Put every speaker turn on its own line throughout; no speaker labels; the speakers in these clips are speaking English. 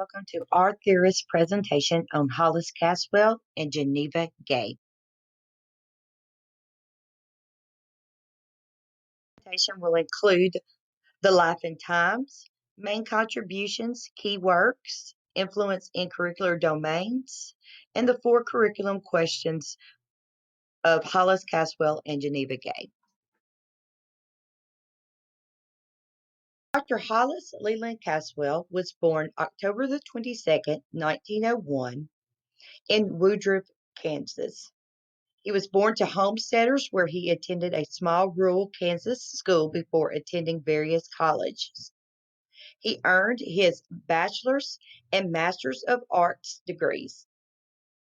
Welcome to our theorist presentation on Hollis Caswell and Geneva Gay. The presentation will include the life and times, main contributions, key works, influence in curricular domains, and the four curriculum questions of Hollis Caswell and Geneva Gay. Dr. Hollis Leland Caswell was born October the 22nd, 1901 in Woodruff, Kansas. He was born to homesteaders where he attended a small rural Kansas school before attending various colleges. He earned his bachelor's and master's of arts degrees.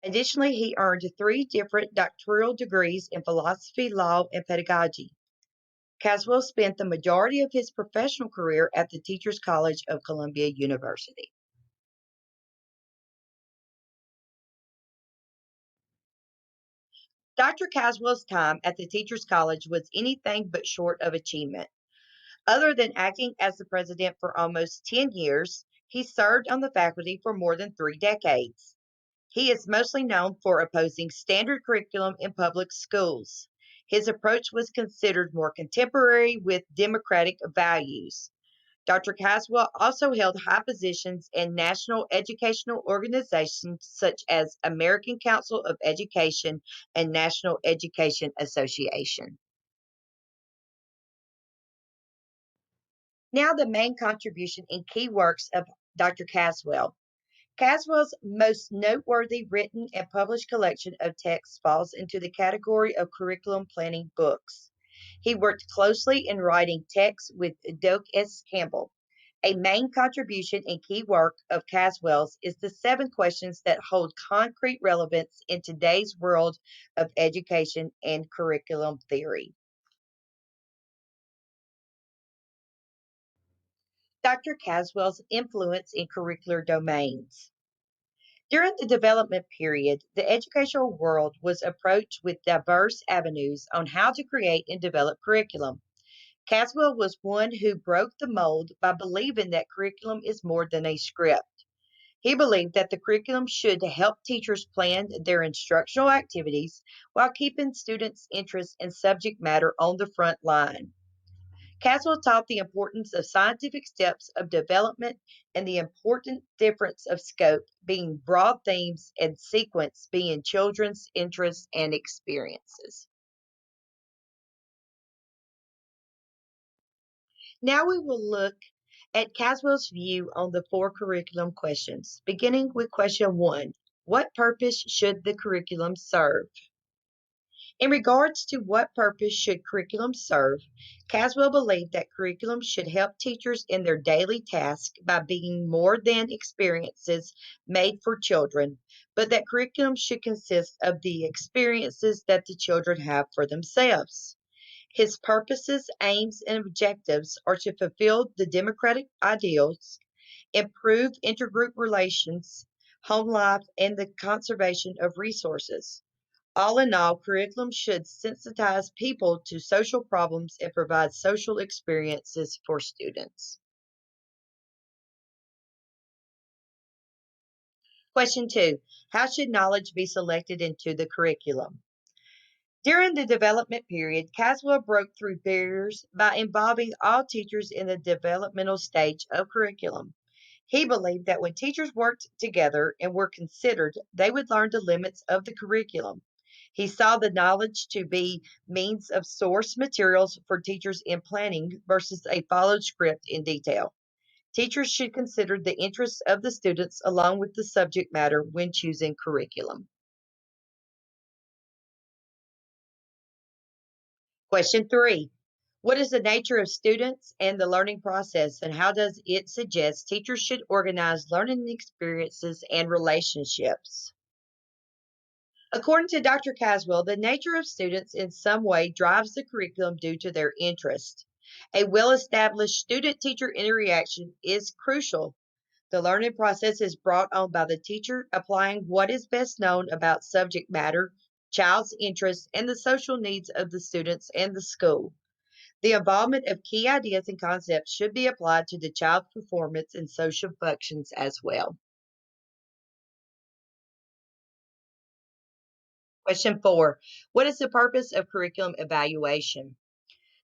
Additionally, he earned three different doctoral degrees in philosophy, law, and pedagogy. Caswell spent the majority of his professional career at the Teachers College of Columbia University. Dr. Caswell's time at the Teachers College was anything but short of achievement. Other than acting as the president for almost 10 years, he served on the faculty for more than 3 decades. He is mostly known for opposing standard curriculum in public schools. His approach was considered more contemporary with democratic values. Dr. Caswell also held high positions in national educational organizations such as American Council of Education and National Education Association. Now, the main contribution and key works of Dr. Caswell. Caswell's most noteworthy written and published collection of texts falls into the category of curriculum planning books. He worked closely in writing texts with Doak S. Campbell. A main contribution and key work of Caswell's is the 7 questions that hold concrete relevance in today's world of education and curriculum theory. Dr. Caswell's influence in curricular domains. During the development period, the educational world was approached with diverse avenues on how to create and develop curriculum. Caswell was one who broke the mold by believing that curriculum is more than a script. He believed that the curriculum should help teachers plan their instructional activities while keeping students' interest and subject matter on the front line. Caswell taught the importance of scientific steps of development and the important difference of scope being broad themes and sequence being children's interests and experiences. Now we will look at Caswell's view on the 4 curriculum questions, beginning with question 1. What purpose should the curriculum serve? In regards to what purpose should curriculum serve, Caswell believed that curriculum should help teachers in their daily task by being more than experiences made for children, but that curriculum should consist of the experiences that the children have for themselves. His purposes, aims, and objectives are to fulfill the democratic ideals, improve intergroup relations, home life, and the conservation of resources. All in all, curriculum should sensitize people to social problems and provide social experiences for students. Question 2. How should knowledge be selected into the curriculum? During the development period, Caswell broke through barriers by involving all teachers in the developmental stage of curriculum. He believed that when teachers worked together and were considered, they would learn the limits of the curriculum. He saw the knowledge to be means of source materials for teachers in planning versus a followed script in detail. Teachers should consider the interests of the students along with the subject matter when choosing curriculum. Question 3. What is the nature of students and the learning process, and how does it suggest teachers should organize learning experiences and relationships? According to Dr. Caswell, the nature of students in some way drives the curriculum due to their interest. A well-established student-teacher interaction is crucial. The learning process is brought on by the teacher applying what is best known about subject matter, child's interests, and the social needs of the students and the school. The involvement of key ideas and concepts should be applied to the child's performance and social functions as well. Question 4. What is the purpose of curriculum evaluation?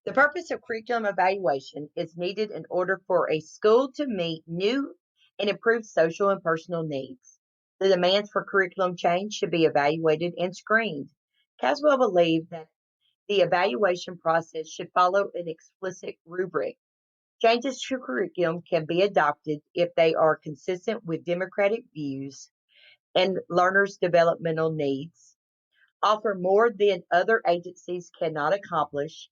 The purpose of curriculum evaluation is needed in order for a school to meet new and improved social and personal needs. The demands for curriculum change should be evaluated and screened. Caswell believed that the evaluation process should follow an explicit rubric. Changes to curriculum can be adopted if they are consistent with democratic views and learners' developmental needs, offer more than other agencies cannot accomplish,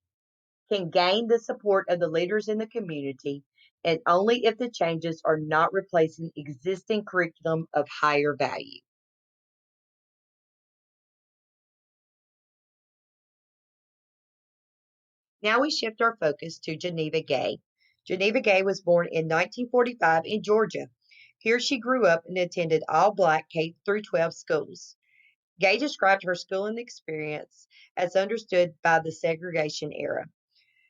can gain the support of the leaders in the community, and only if the changes are not replacing existing curriculum of higher value. Now we shift our focus to Geneva Gay. Geneva Gay was born in 1945 in Georgia. Here she grew up and attended all black K through 12 schools. Gay described her schooling experience as understood by the segregation era.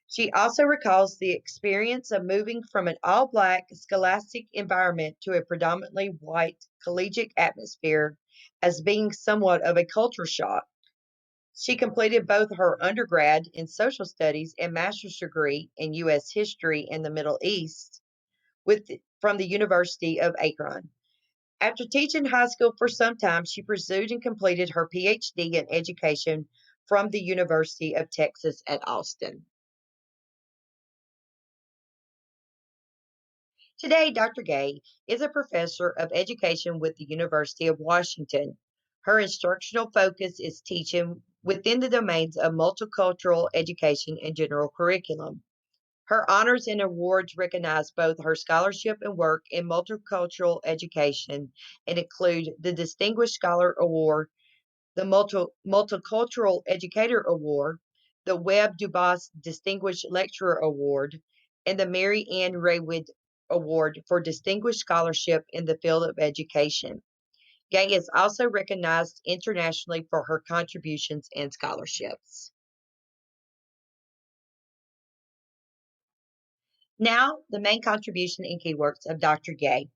She also recalls the experience of moving from an all black scholastic environment to a predominantly white collegiate atmosphere as being somewhat of a culture shock. She completed both her undergrad in social studies and master's degree in U.S. history in the Middle East from the University of Akron. After teaching high school for some time, she pursued and completed her PhD in education from the University of Texas at Austin. Today, Dr. Gay is a professor of education with the University of Washington. Her instructional focus is teaching within the domains of multicultural education and general curriculum. Her honors and awards recognize both her scholarship and work in multicultural education and include the Distinguished Scholar Award, the Multicultural Educator Award, the Webb Dubois Distinguished Lecturer Award, and the Mary Ann Raywood Award for Distinguished Scholarship in the Field of Education. Gay is also recognized internationally for her contributions and scholarships. Now, the main contribution and keywords of Dr. Gay.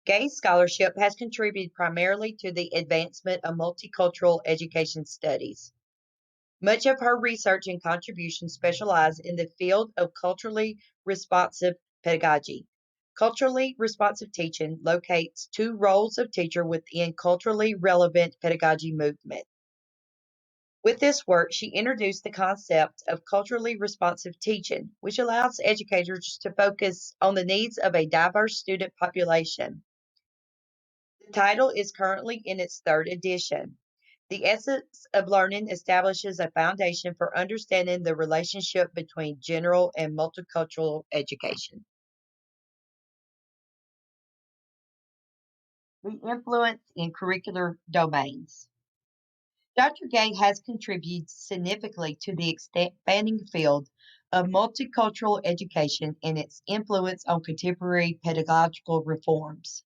Gay's scholarship has contributed primarily to the advancement of multicultural education studies. Much of her research and contributions specialize in the field of culturally responsive pedagogy. Culturally responsive teaching locates two roles of teacher within culturally relevant pedagogy movement. With this work, she introduced the concept of culturally responsive teaching, which allows educators to focus on the needs of a diverse student population. The title is currently in its third edition. The Essence of Learning establishes a foundation for understanding the relationship between general and multicultural education. The influence in curricular domains. Dr. Gay has contributed significantly to the expanding field of multicultural education and its influence on contemporary pedagogical reforms.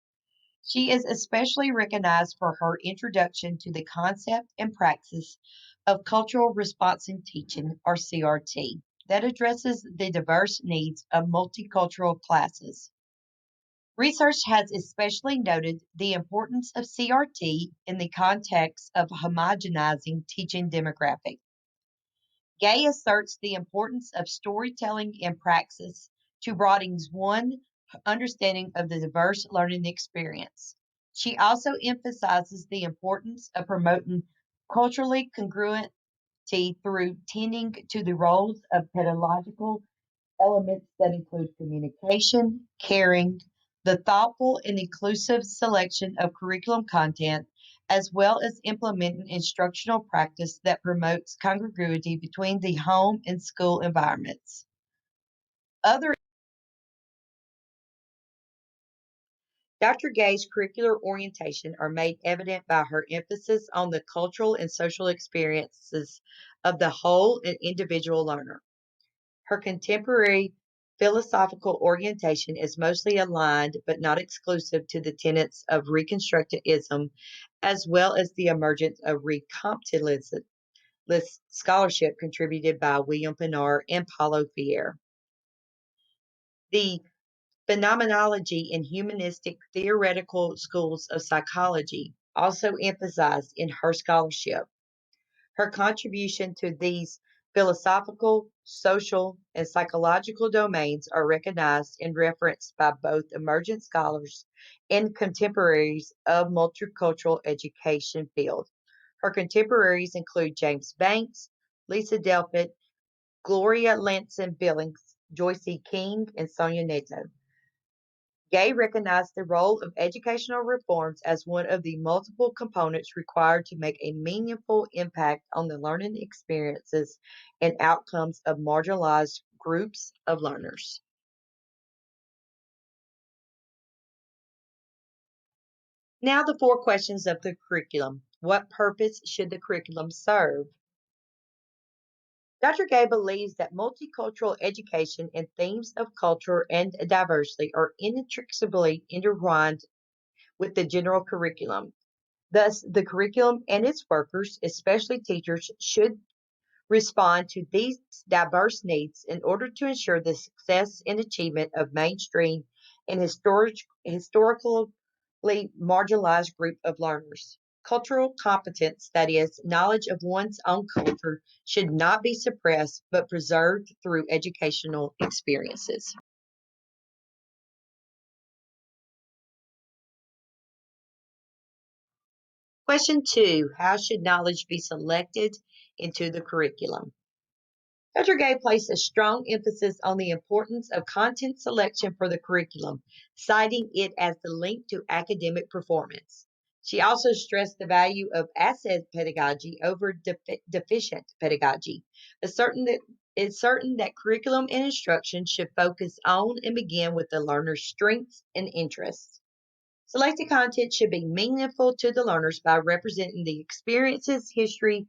She is especially recognized for her introduction to the concept and praxis of cultural responsive teaching, or CRT, that addresses the diverse needs of multicultural classes. Research has especially noted the importance of CRT in the context of homogenizing teaching demographic. Gay asserts the importance of storytelling and praxis to broaden one's understanding of the diverse learning experience. She also emphasizes the importance of promoting culturally congruency through tending to the roles of pedagogical elements that include communication, caring, the thoughtful and inclusive selection of curriculum content, as well as implementing instructional practice that promotes congruity between the home and school environments. Other Dr. Gay's curricular orientation are made evident by her emphasis on the cultural and social experiences of the whole and individual learner. Her contemporary philosophical orientation is mostly aligned but not exclusive to the tenets of Reconstructivism as well as the emergence of Recomptilism. List scholarship contributed by William Pinar and Paulo Freire. The phenomenology in humanistic theoretical schools of psychology also emphasized in her scholarship. Her contribution to these philosophical, social, and psychological domains are recognized and referenced by both emergent scholars and contemporaries of multicultural education field. Her contemporaries include James Banks, Lisa Delpit, Gloria Lanson Billings, Joyce E. King, and Sonia Neto. Gay recognized the role of educational reforms as one of the multiple components required to make a meaningful impact on the learning experiences and outcomes of marginalized groups of learners. Now, the four questions of the curriculum. What purpose should the curriculum serve? Dr. Gay believes that multicultural education and themes of culture and diversity are inextricably intertwined with the general curriculum. Thus, the curriculum and its workers, especially teachers, should respond to these diverse needs in order to ensure the success and achievement of mainstream and historically marginalized group of learners. Cultural competence, that is, knowledge of one's own culture, should not be suppressed but preserved through educational experiences. Question 2. How should knowledge be selected into the curriculum? Dr. Gay placed a strong emphasis on the importance of content selection for the curriculum, citing it as the link to academic performance. She also stressed the value of asset pedagogy over deficient pedagogy. It's certain that curriculum and instruction should focus on and begin with the learner's strengths and interests. Selected content should be meaningful to the learners by representing the experiences, history,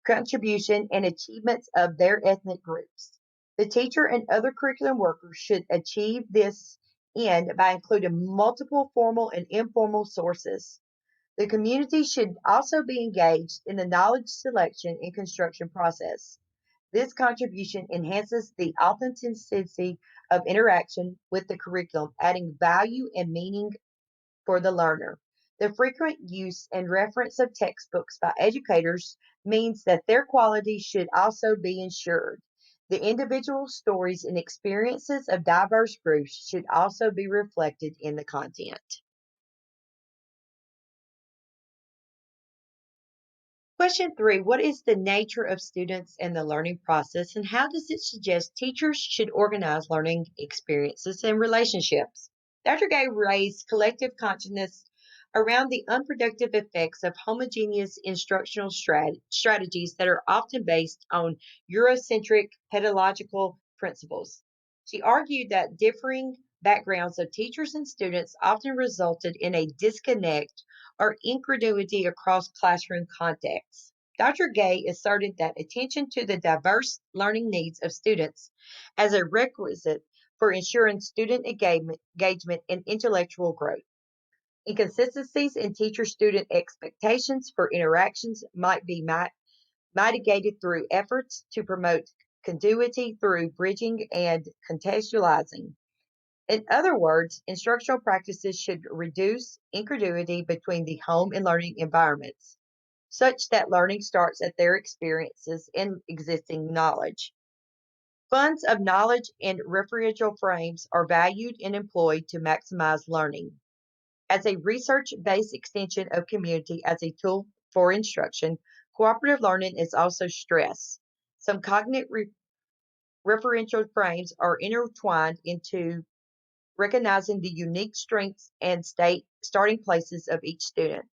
contribution, and achievements of their ethnic groups. The teacher and other curriculum workers should achieve this end by including multiple formal and informal sources. The community should also be engaged in the knowledge selection and construction process. This contribution enhances the authenticity of interaction with the curriculum, adding value and meaning for the learner. The frequent use and reference of textbooks by educators means that their quality should also be ensured. The individual stories and experiences of diverse groups should also be reflected in the content. Question 3. What is the nature of students and the learning process, and how does it suggest teachers should organize learning experiences and relationships? Dr. Gay raised collective consciousness around the unproductive effects of homogeneous instructional strategies that are often based on Eurocentric pedagogical principles. She argued that differing backgrounds of teachers and students often resulted in a disconnect or incredulity across classroom contexts. Dr. Gay asserted that attention to the diverse learning needs of students as a requisite for ensuring student engagement and intellectual growth. Inconsistencies in teacher student expectations for interactions might be mitigated through efforts to promote continuity through bridging and contextualizing. In other words, instructional practices should reduce incongruity between the home and learning environments, such that learning starts at their experiences and existing knowledge. Funds of knowledge and referential frames are valued and employed to maximize learning. As a research-based extension of community as a tool for instruction, cooperative learning is also stressed. Some cognitive referential frames are intertwined into recognizing the unique strengths and starting places of each student.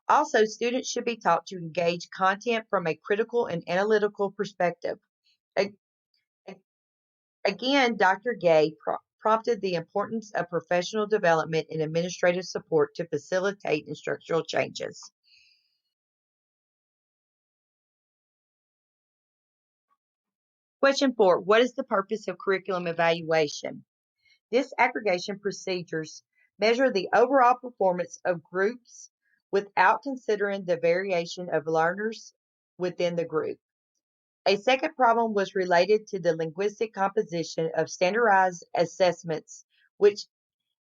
Also, students should be taught to engage content from a critical and analytical perspective. Again, Dr. Gay prompted the importance of professional development and administrative support to facilitate instructional changes. Question 4. What is the purpose of curriculum evaluation? Disaggregation procedures measure the overall performance of groups without considering the variation of learners within the group. A second problem was related to the linguistic composition of standardized assessments, which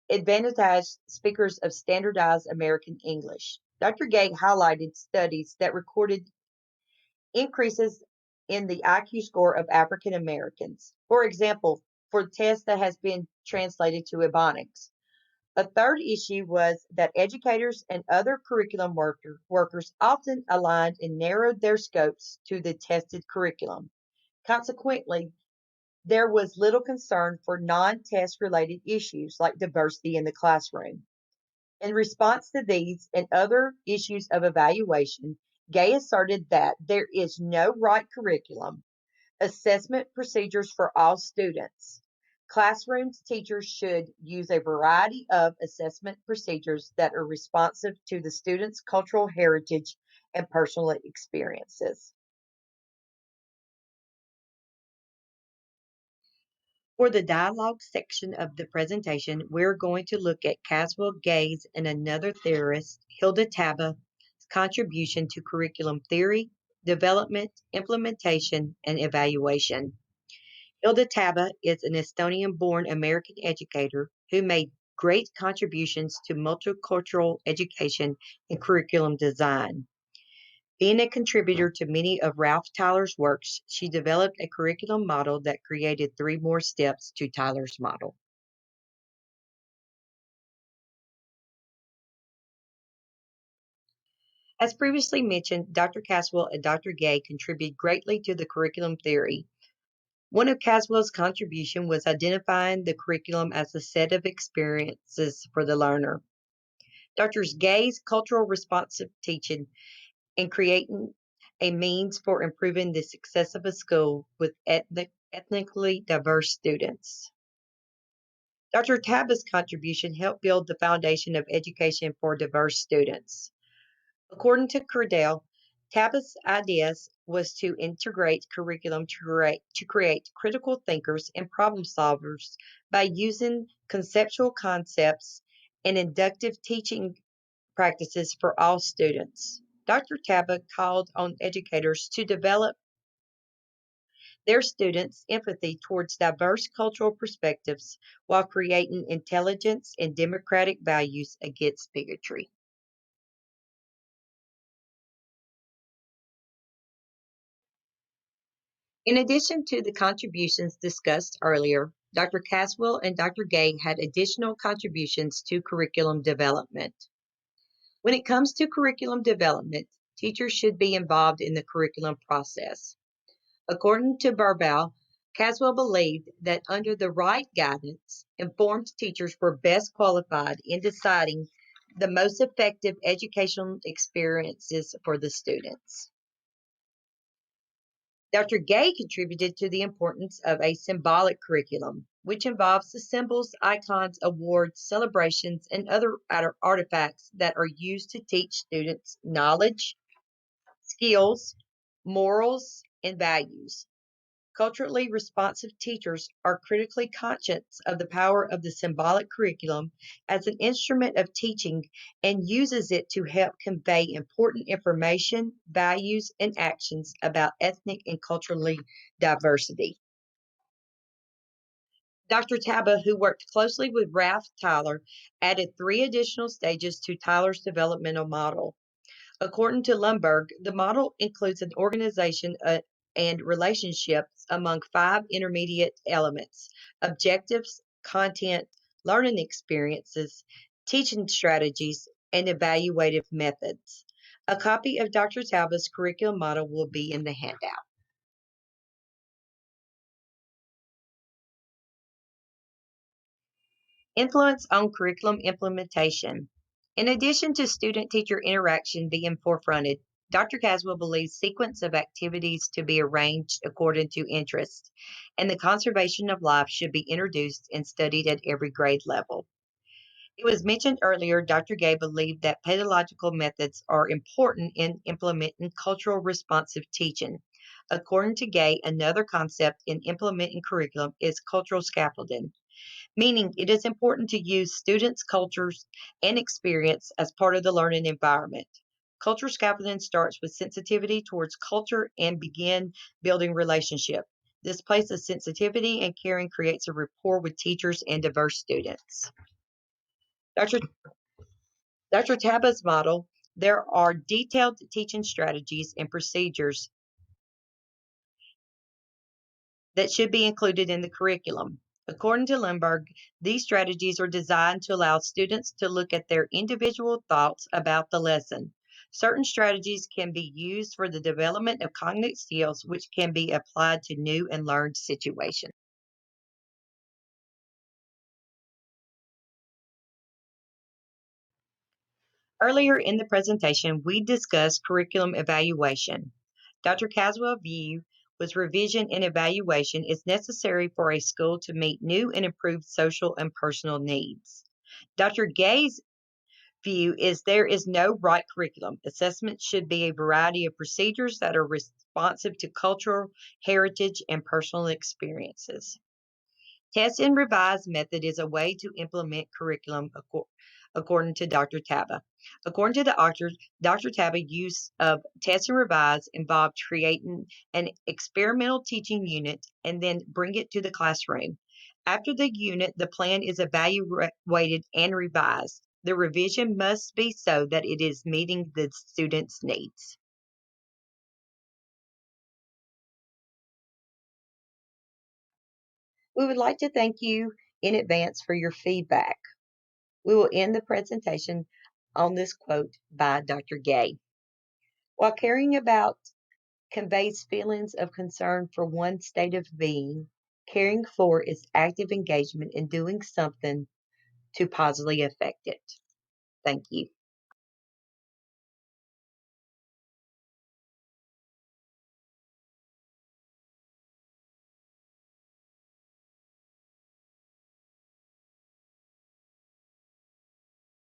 advantaged speakers of standardized American English. Dr. Gay highlighted studies that recorded increases in the IQ score of African Americans. For example, for tests that has been translated to Ebonics. A third issue was that educators and other curriculum workers often aligned and narrowed their scopes to the tested curriculum. Consequently, there was little concern for non test related issues like diversity in the classroom. In response to these and other issues of evaluation, Gay asserted that there is no right curriculum, assessment procedures for all students. Classrooms teachers should use a variety of assessment procedures that are responsive to the student's cultural heritage and personal experiences. For the dialogue section of the presentation, we're going to look at Caswell Gay's and another theorist, Hilda Taba's contribution to curriculum theory, development, implementation, and evaluation. Hilda Taba is an Estonian-born American educator who made great contributions to multicultural education and curriculum design. Being a contributor to many of Ralph Tyler's works, she developed a curriculum model that created three more steps to Tyler's model. As previously mentioned, Dr. Caswell and Dr. Gay contributed greatly to the curriculum theory. One of Caswell's contributions was identifying the curriculum as a set of experiences for the learner. Dr. Gay's cultural responsive teaching and creating a means for improving the success of a school with ethnically diverse students. Dr. Taba's contribution helped build the foundation of education for diverse students. According to Curdell, Taba's ideas was to integrate curriculum to create critical thinkers and problem solvers by using conceptual concepts and inductive teaching practices for all students. Dr. Taba called on educators to develop their students' empathy towards diverse cultural perspectives while creating intelligence and democratic values against bigotry. In addition to the contributions discussed earlier, Dr. Caswell and Dr. Gay had additional contributions to curriculum development. When it comes to curriculum development, teachers should be involved in the curriculum process. According to Burbell, Caswell believed that under the right guidance, informed teachers were best qualified in deciding the most effective educational experiences for the students. Dr. Gay contributed to the importance of a symbolic curriculum, which involves the symbols, icons, awards, celebrations, and other artifacts that are used to teach students knowledge, skills, morals, and values. Culturally responsive teachers are critically conscious of the power of the symbolic curriculum as an instrument of teaching and uses it to help convey important information, values, and actions about ethnic and culturally diversity. Dr. Taba, who worked closely with Ralph Tyler, added three additional stages to Tyler's developmental model. According to Lundberg, the model includes an organization and relationships among five intermediate elements: objectives, content, learning experiences, teaching strategies, and evaluative methods. A copy of Dr. Talbot's curriculum model will be in the handout. Influence on curriculum implementation. In addition to student-teacher interaction being forefronted, Dr. Caswell believes sequence of activities to be arranged according to interest, and the conservation of life should be introduced and studied at every grade level. It was mentioned earlier, Dr. Gay believed that pedagogical methods are important in implementing cultural responsive teaching. According to Gay, another concept in implementing curriculum is cultural scaffolding, meaning it is important to use students' cultures and experience as part of the learning environment. Culture scaffolding starts with sensitivity towards culture and begin building relationship. This place of sensitivity and caring creates a rapport with teachers and diverse students. Dr. Dr. Taba's model, there are detailed teaching strategies and procedures that should be included in the curriculum. According to Lindbergh, these strategies are designed to allow students to look at their individual thoughts about the lesson. Certain strategies can be used for the development of cognitive skills, which can be applied to new and learned situations. Earlier in the presentation, we discussed curriculum evaluation. Dr. Caswell's view was revision and evaluation is necessary for a school to meet new and improved social and personal needs. Dr. Gay's view is there is no right curriculum. Assessment should be a variety of procedures that are responsive to cultural heritage and personal experiences. Test and revise method is a way to implement curriculum according to Dr. Taba. According to the author, Dr. Taba, use of test and revise involved creating an experimental teaching unit and then bring it to the classroom. After the unit, the plan is evaluated and revised. The revision must be so that it is meeting the student's needs. We would like to thank you in advance for your feedback. We will end the presentation on this quote by Dr. Gay. While caring about conveys feelings of concern for one's state of being, caring for is active engagement in doing something to positively affect it. Thank you.